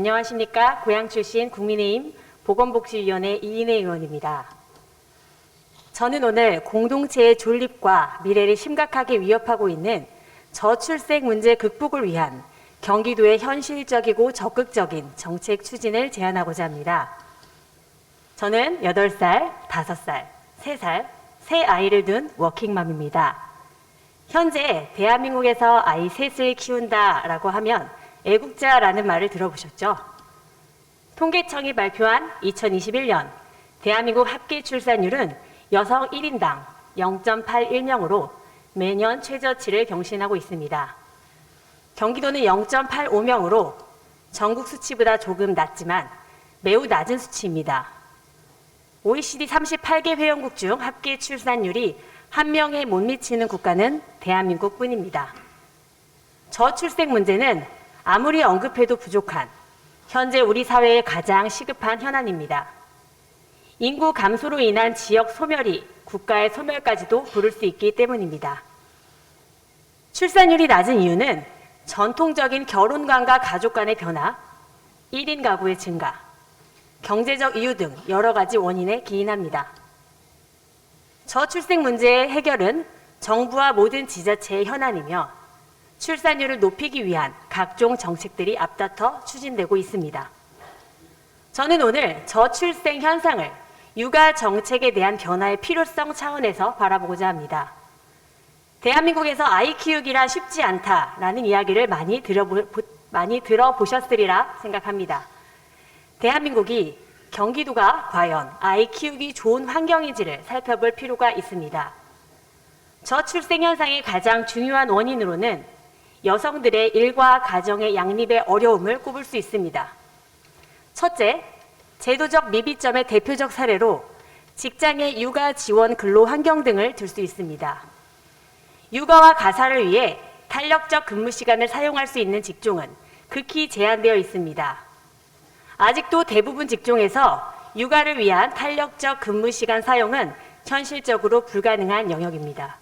안녕하십니까. 고향 출신 국민의힘 보건복지위원회 이인혜 의원입니다. 저는 오늘 공동체의 존립과 미래를 심각하게 위협하고 있는 저출생 문제 극복을 위한 경기도의 현실적이고 적극적인 정책 추진을 제안하고자 합니다. 저는 8살, 5살, 3살, 세 아이를 둔 워킹맘입니다. 현재 대한민국에서 아이 셋을 키운다라고 하면 애국자라는 말을 들어보셨죠? 통계청이 발표한 2021년 대한민국 합계 출산율은 여성 1인당 0.81명으로 매년 최저치를 경신하고 있습니다. 경기도는 0.85명으로 전국 수치보다 조금 낮지만 매우 낮은 수치입니다. OECD 38개 회원국 중 합계 출산율이 한 명에 못 미치는 국가는 대한민국뿐입니다. 저출생 문제는 아무리 언급해도 부족한 현재 우리 사회의 가장 시급한 현안입니다. 인구 감소로 인한 지역 소멸이 국가의 소멸까지도 부를 수 있기 때문입니다. 출산율이 낮은 이유는 전통적인 결혼관과 가족 간의 변화, 1인 가구의 증가, 경제적 이유 등 여러 가지 원인에 기인합니다. 저출생 문제의 해결은 정부와 모든 지자체의 현안이며 출산율을 높이기 위한 각종 정책들이 앞다퉈 추진되고 있습니다. 저는 오늘 저출생 현상을 육아 정책에 대한 변화의 필요성 차원에서 바라보고자 합니다. 대한민국에서 아이 키우기란 쉽지 않다라는 이야기를 많이 들어보셨으리라 생각합니다. 대한민국이 경기도가 과연 아이 키우기 좋은 환경인지를 살펴볼 필요가 있습니다. 저출생 현상의 가장 중요한 원인으로는 여성들의 일과 가정의 양립의 어려움을 꼽을 수 있습니다. 첫째, 제도적 미비점의 대표적 사례로 직장의 육아 지원 근로 환경 등을 들 수 있습니다. 육아와 가사를 위해 탄력적 근무 시간을 사용할 수 있는 직종은 극히 제한되어 있습니다. 아직도 대부분 직종에서 육아를 위한 탄력적 근무 시간 사용은 현실적으로 불가능한 영역입니다.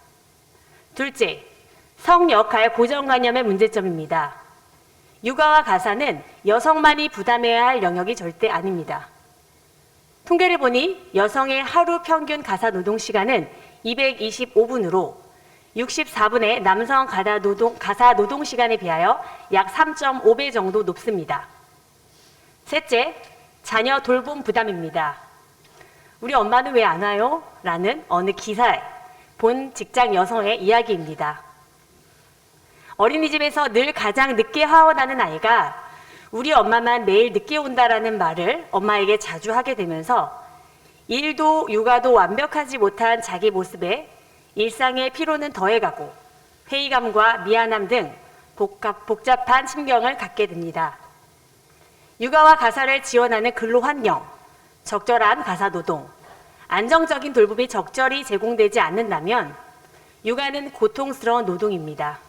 둘째, 성역할 고정관념의 문제점입니다. 육아와 가사는 여성만이 부담해야 할 영역이 절대 아닙니다. 통계를 보니 여성의 하루 평균 가사 노동 시간은 225분으로 64분의 남성 가사 노동 시간에 비하여 약 3.5배 정도 높습니다. 셋째, 자녀 돌봄 부담입니다. 우리 엄마는 왜 안 와요? 라는 어느 기사에 본 직장 여성의 이야기입니다. 어린이집에서 늘 가장 늦게 하원하는 아이가 우리 엄마만 매일 늦게 온다라는 말을 엄마에게 자주 하게 되면서 일도 육아도 완벽하지 못한 자기 모습에 일상의 피로는 더해가고 회의감과 미안함 등 복잡한 심경을 갖게 됩니다. 육아와 가사를 지원하는 근로환경, 적절한 가사노동, 안정적인 돌봄이 적절히 제공되지 않는다면 육아는 고통스러운 노동입니다.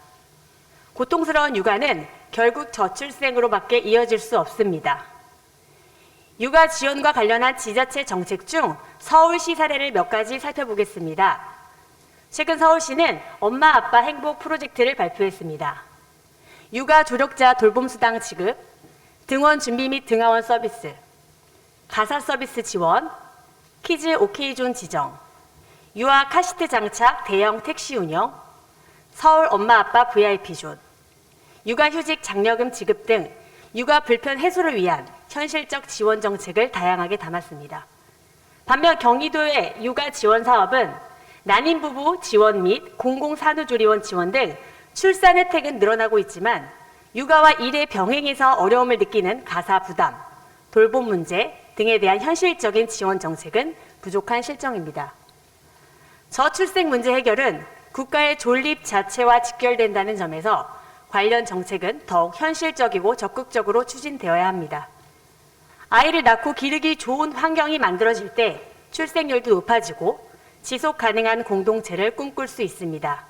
고통스러운 육아는 결국 저출생으로밖에 이어질 수 없습니다. 육아 지원과 관련한 지자체 정책 중 서울시 사례를 몇 가지 살펴보겠습니다. 최근 서울시는 엄마 아빠 행복 프로젝트를 발표했습니다. 육아 조력자 돌봄수당 지급, 등원 준비 및 등하원 서비스, 가사 서비스 지원, 키즈 오케이존 지정, 유아 카시트 장착 대형 택시 운영, 서울 엄마 아빠 VIP존, 육아휴직 장려금 지급 등 육아 불편 해소를 위한 현실적 지원 정책을 다양하게 담았습니다. 반면 경기도의 육아 지원 사업은 난임 부부 지원 및 공공산후조리원 지원 등 출산 혜택은 늘어나고 있지만 육아와 일의 병행에서 어려움을 느끼는 가사 부담, 돌봄 문제 등에 대한 현실적인 지원 정책은 부족한 실정입니다. 저출생 문제 해결은 국가의 존립 자체와 직결된다는 점에서 관련 정책은 더욱 현실적이고 적극적으로 추진되어야 합니다. 아이를 낳고 기르기 좋은 환경이 만들어질 때 출생률도 높아지고 지속 가능한 공동체를 꿈꿀 수 있습니다.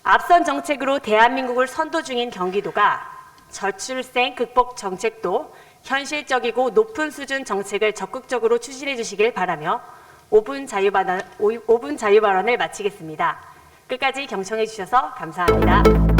앞선 정책으로 대한민국을 선도 중인 경기도가 저출생 극복 정책도 현실적이고 높은 수준 정책을 적극적으로 추진해 주시길 바라며 5분 자유발언을 마치겠습니다. 끝까지 경청해 주셔서 감사합니다.